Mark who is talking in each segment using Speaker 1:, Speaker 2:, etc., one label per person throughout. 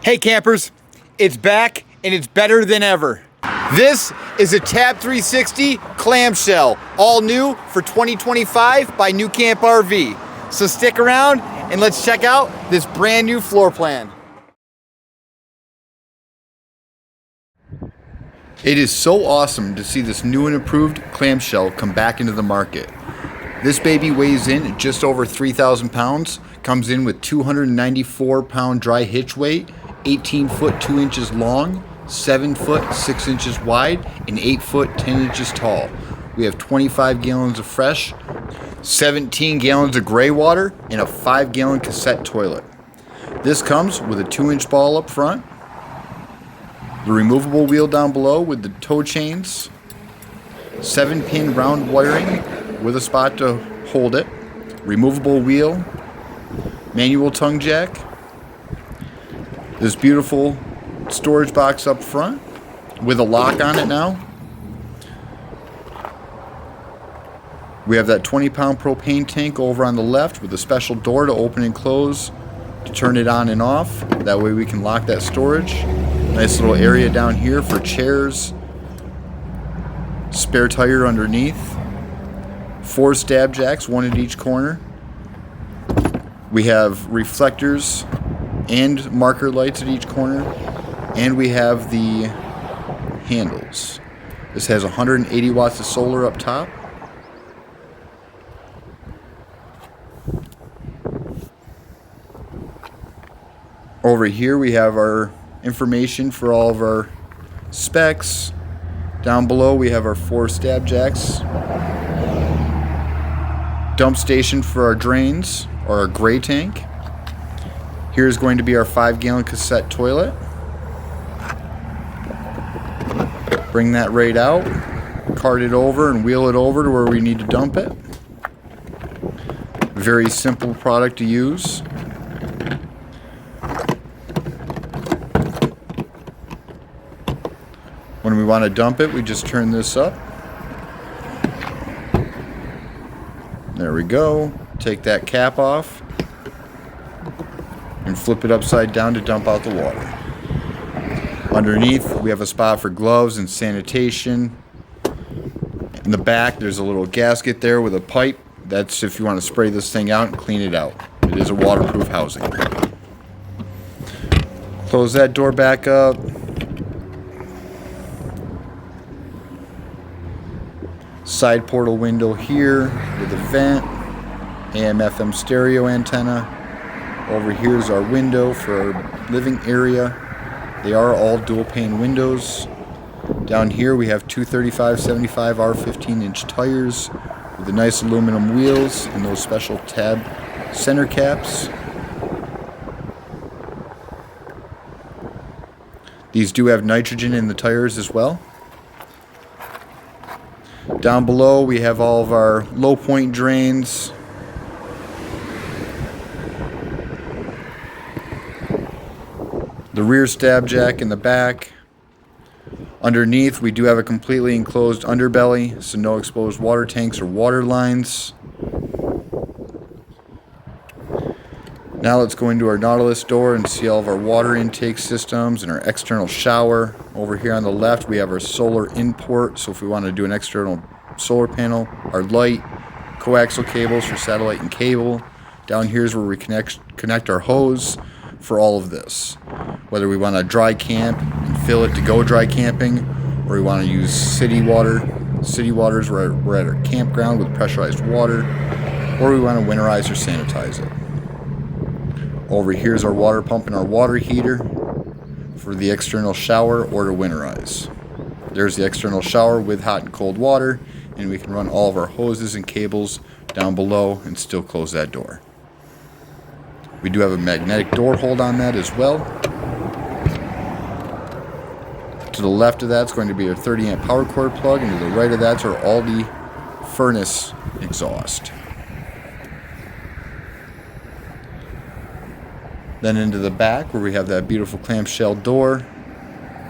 Speaker 1: Hey campers, it's back and it's better than ever. This is a Tab 360 Clamshell, all new for 2025 by New Camp RV. So stick around and let's check out this brand new floor plan. It is so awesome to see this new and improved Clamshell come back into the market. This baby weighs in at just over 3,000 pounds, comes in with 294 pound dry hitch weight, 18 foot 2 inches long, 7 foot 6 inches wide, and 8 foot 10 inches tall. We have 25 gallons of fresh, 17 gallons of gray water, and a 5-gallon cassette toilet. This comes with a 2-inch ball up front, the removable wheel down below with the tow chains, 7-pin round wiring with a spot to hold it, removable wheel, manual tongue jack, this beautiful storage box up front with a lock on it now. We have that 20-pound propane tank over on the left with a special door to open and close to turn it on and off. That way we can lock that storage. Nice little area down here for chairs, spare tire underneath, 4 stab jacks, 1 at each corner. We have reflectors and marker lights at each corner, and we have the handles. This has 180 watts of solar up top. Over here we have our information for all of our specs. Down below we have our 4 stab jacks, dump station for our drains or our gray tank. Here's going to be our 5-gallon cassette toilet. Bring that right out, cart it over and wheel it over to where we need to dump it. Very simple product to use. When we want to dump it, we just turn this up. There we go. Take that cap off and flip it upside down to dump out the water. Underneath, we have a spot for gloves and sanitation. In the back, there's a little gasket there with a pipe. That's if you want to spray this thing out and clean it out. It is a waterproof housing. Close that door back up. Side portal window here with a vent, AM/FM stereo antenna. Over here is our window for our living area. They are all dual pane windows. Down here we have two 35/75 R15-inch tires with the nice aluminum wheels and those special tab center caps. These do have nitrogen in the tires as well. Down below we have all of our low point drains. The rear stab jack in the back. Underneath we do have a completely enclosed underbelly, so no exposed water tanks or water lines. Now let's go into our Nautilus door and see all of our water intake systems and our external shower. Over here on the left we have our solar import, so if we want to do an external solar panel, our light, coaxial cables for satellite and cable. Down here is where we connect our hose for all of this. Whether we want to dry camp and fill it to go dry camping, or we want to use city water. City waters, we're at our campground with pressurized water, or we want to winterize or sanitize it. Over here is our water pump and our water heater for the external shower or to winterize. There's the external shower with hot and cold water, and we can run all of our hoses and cables down below and still close that door. We do have a magnetic door hold on that as well. To the left of that's going to be our 30-amp power cord plug, and to the right of that's our Aldi furnace exhaust. Then into the back where we have that beautiful clamshell door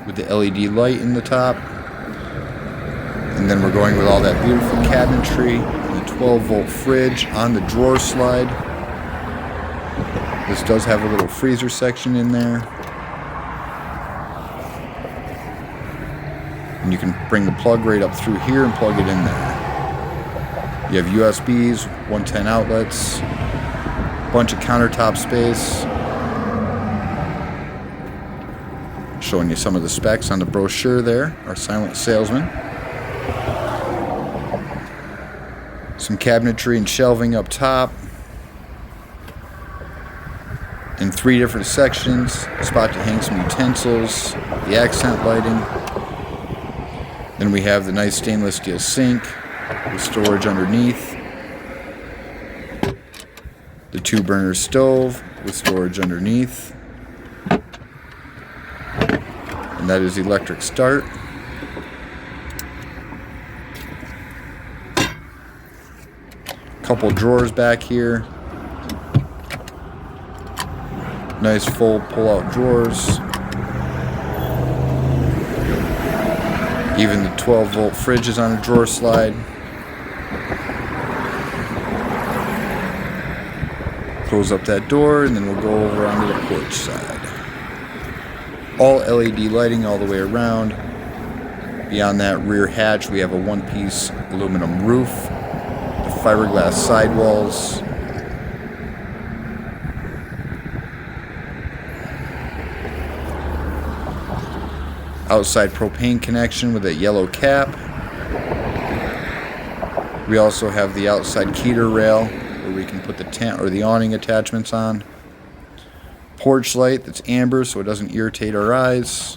Speaker 1: with the LED light in the top. And then we're going with all that beautiful cabinetry and the 12-volt fridge on the drawer slide. This does have a little freezer section in there. And you can bring the plug right up through here and plug it in there. You have USBs, 110 outlets, bunch of countertop space. Showing you some of the specs on the brochure there, our silent salesman. Some cabinetry and shelving up top. In 3 different sections, spot to hang some utensils, the accent lighting. Then we have the nice stainless steel sink with storage underneath. The 2-burner stove with storage underneath. And that is electric start. Couple drawers back here. Nice full pull-out drawers. Even the 12-volt fridge is on a drawer slide. Close up that door, and then we'll go over onto the porch side. All LED lighting all the way around. Beyond that rear hatch, we have a 1-piece aluminum roof, the fiberglass sidewalls. Outside propane connection with a yellow cap. We also have the outside keter rail where we can put the tent or the awning attachments on. Porch light that's amber so it doesn't irritate our eyes.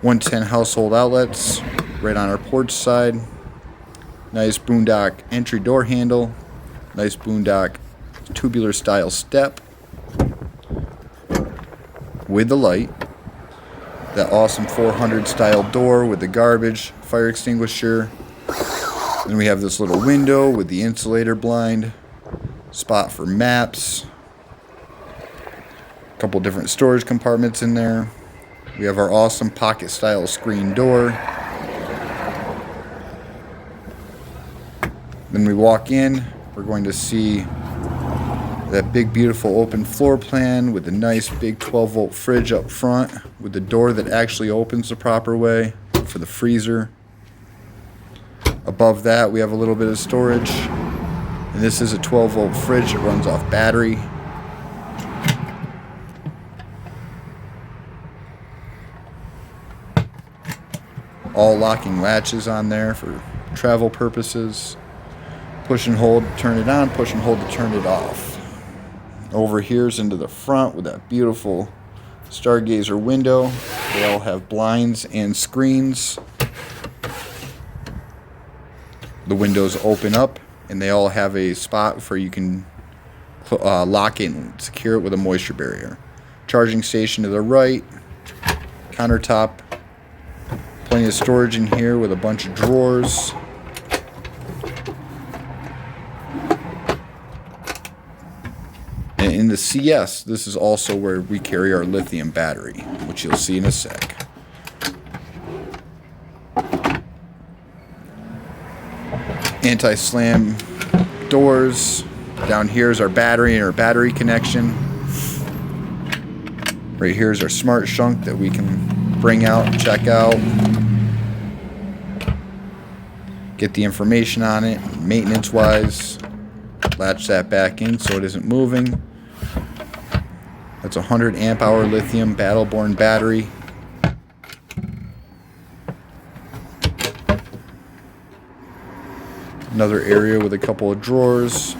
Speaker 1: 110 household outlets right on our porch side. Nice boondock entry door handle. Nice boondock tubular style step with the light. That awesome 400 style door with the garbage fire extinguisher. Then we have this little window with the insulator blind. Spot for maps. A couple different storage compartments in there. We have our awesome pocket style screen door. Then we walk in, we're going to see that big beautiful open floor plan with the nice big 12-volt fridge up front with the door that actually opens the proper way for the freezer. Above that we have a little bit of storage, and this is a 12-volt fridge that runs off battery. All locking latches on there for travel purposes. Push and hold to turn it on, push and hold to turn it off. Over here's into the front with that beautiful stargazer window. They all have blinds and screens. The windows open up and they all have a spot where you can lock it and secure it with a moisture barrier. Charging station to the right. Countertop. Plenty of storage in here with a bunch of drawers. And in the CS, this is also where we carry our lithium battery, which you'll see in a sec. Anti-slam doors. Down here is our battery and our battery connection. Right here is our smart shunt that we can bring out, check out, get the information on it, maintenance wise. Latch that back in so it isn't moving. That's a 100 amp hour lithium Battleborn battery. Another area with a couple of drawers.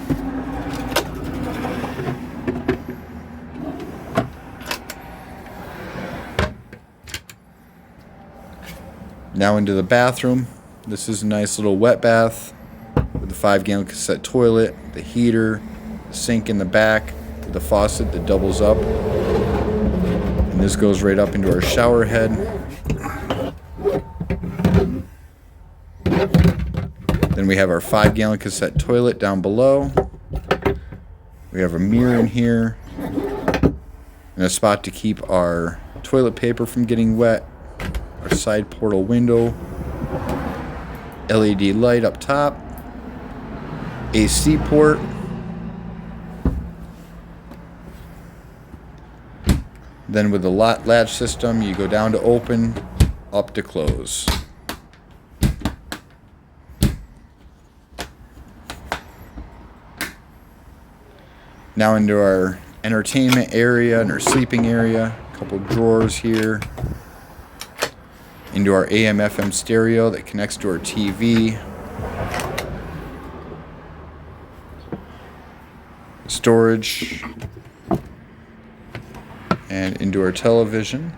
Speaker 1: Now into the bathroom. This is a nice little wet bath with the 5-gallon cassette toilet, the heater, the sink in the back, with the faucet that doubles up. And this goes right up into our shower head. Then we have our 5-gallon cassette toilet down below. We have a mirror in here and a spot to keep our toilet paper from getting wet. Our side portal window, LED light up top, AC port, then with the latch system you go down to open, up to close. Now into our entertainment area and our sleeping area. A couple drawers here. Into our AM/FM stereo that connects to our TV. Storage. And into our television.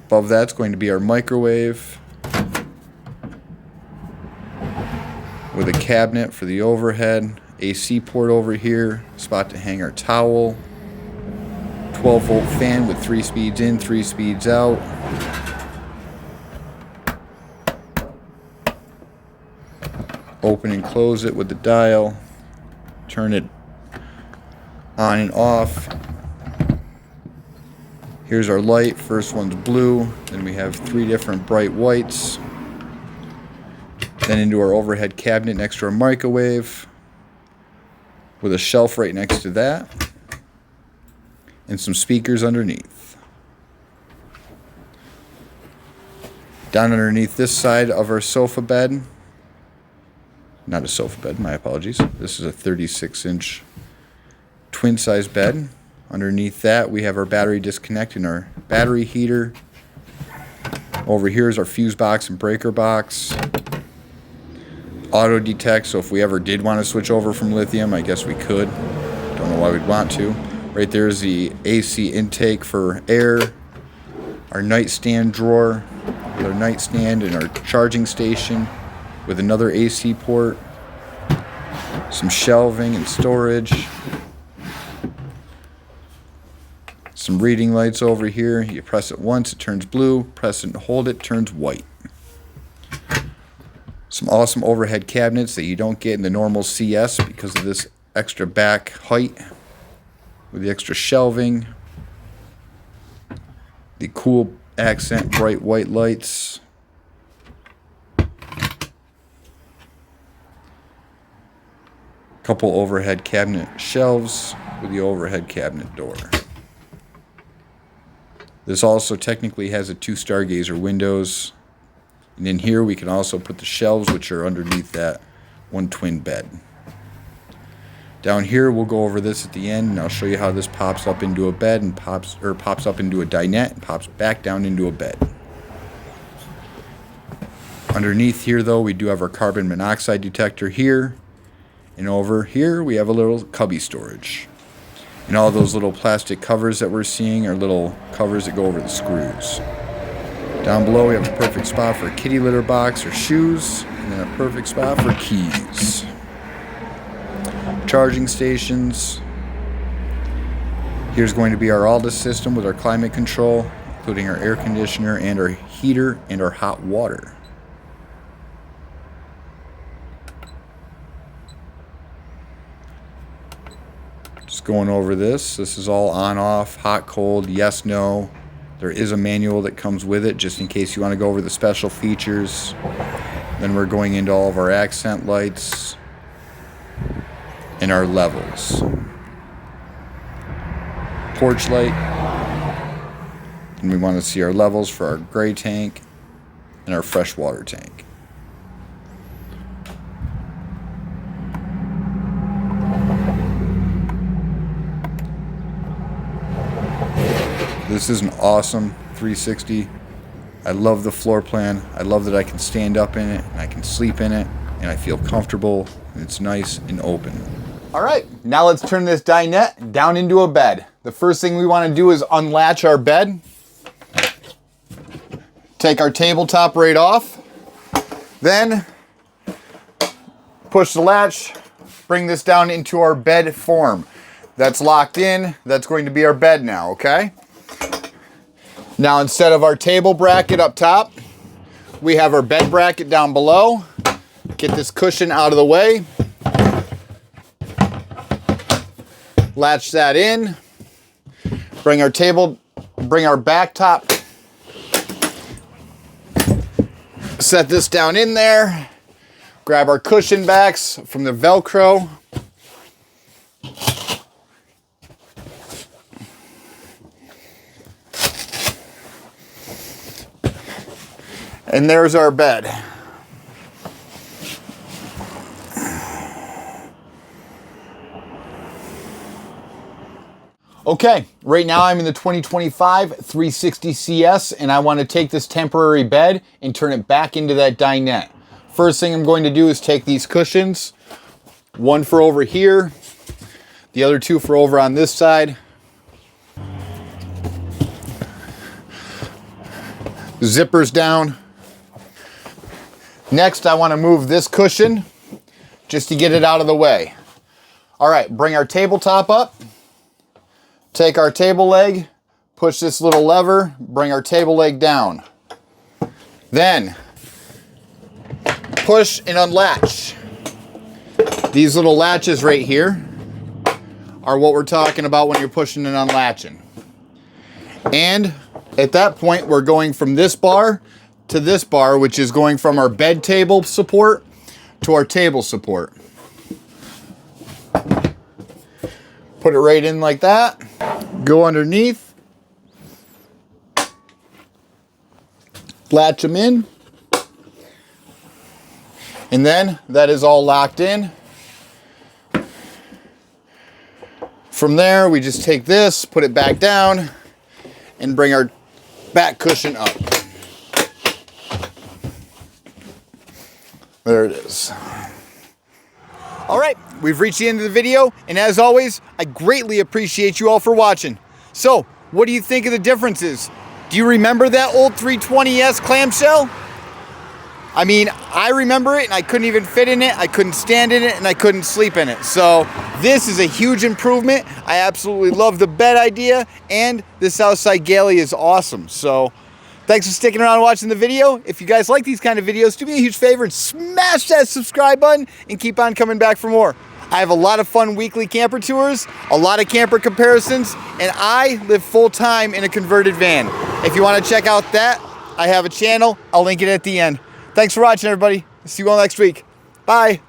Speaker 1: Above that's going to be our microwave with a cabinet for the overhead, AC port over here, spot to hang our towel, 12-volt fan with 3 speeds in, 3 speeds out. Open and close it with the dial, turn it on and off. Here's our light. First one's blue. Then we have 3 different bright whites. Then into our overhead cabinet next to our microwave with a shelf right next to that. And some speakers underneath. Down underneath this side of our sofa bed. Not a sofa bed, my apologies. This is a 36-inch twin-size bed. Underneath that, we have our battery disconnect and our battery heater. Over here is our fuse box and breaker box. Auto detect, so if we ever did want to switch over from lithium, I guess we could. Don't know why we'd want to. Right there is the AC intake for air. Our nightstand drawer with our nightstand and our charging station with another AC port. Some shelving and storage. Some reading lights over here. You press it once, it turns blue. Press it and hold it, turns white. Some awesome overhead cabinets that you don't get in the normal CS because of this extra back height with the extra shelving. The cool accent bright white lights. Couple overhead cabinet shelves with the overhead cabinet door. This also technically has a 2 stargazer windows. And in here we can also put the shelves which are underneath that one twin bed. Down here we'll go over this at the end and I'll show you how this pops up into a bed and pops up into a dinette and pops back down into a bed. Underneath here though we do have our carbon monoxide detector here. And over here we have a little cubby storage. And all those little plastic covers that we're seeing are little covers that go over the screws. Down below we have a perfect spot for a kitty litter box or shoes, and then a perfect spot for keys. Charging stations. Here's going to be our Alda system with our climate control, including our air conditioner and our heater and our hot water. Just going over this. This is all on, off, hot, cold, yes, no. There is a manual that comes with it just in case you want to go over the special features. Then we're going into all of our accent lights and our levels. Porch light. And we want to see our levels for our gray tank and our freshwater tank. This is an awesome 360. I love the floor plan. I love that I can stand up in it and I can sleep in it and I feel comfortable and it's nice and open. All right, now let's turn this dinette down into a bed. The first thing we want to do is unlatch our bed. Take our tabletop right off. Then push the latch, bring this down into our bed form. That's locked in. That's going to be our bed now, okay? Now instead of our table bracket up top, we have our bed bracket down below. Get this cushion out of the way. Latch that in. Bring our back top. Set this down in there. Grab our cushion backs from the Velcro. And there's our bed. Okay, right now I'm in the 2025 360 CS and I want to take this temporary bed and turn it back into that dinette. First thing I'm going to do is take these cushions, one for over here, the other two for over on this side. Zippers down. Next, I want to move this cushion just to get it out of the way. All right, bring our tabletop up. Take our table leg, push this little lever, bring our table leg down. Then, push and unlatch. These little latches right here are what we're talking about when you're pushing and unlatching. And at that point, we're going from this bar to this bar, which is going from our bed table support to our table support. Put it right in like that. Go underneath. Latch them in. And then that is all locked in. From there, we just take this, put it back down, and bring our back cushion up. There it is. All right, we've reached the end of the video, and as always, I greatly appreciate you all for watching. So, what do you think of the differences? Do you remember that old 320S clamshell? I mean, I remember it, and I couldn't even fit in it, I couldn't stand in it, and I couldn't sleep in it. So, this is a huge improvement. I absolutely love the bed idea, and this outside galley is awesome. So, thanks for sticking around and watching the video. If you guys like these kind of videos, do me a huge favor and smash that subscribe button and keep on coming back for more. I have a lot of fun weekly camper tours, a lot of camper comparisons, and I live full-time in a converted van. If you want to check out that, I have a channel. I'll link it at the end. Thanks for watching, everybody. See you all next week. Bye.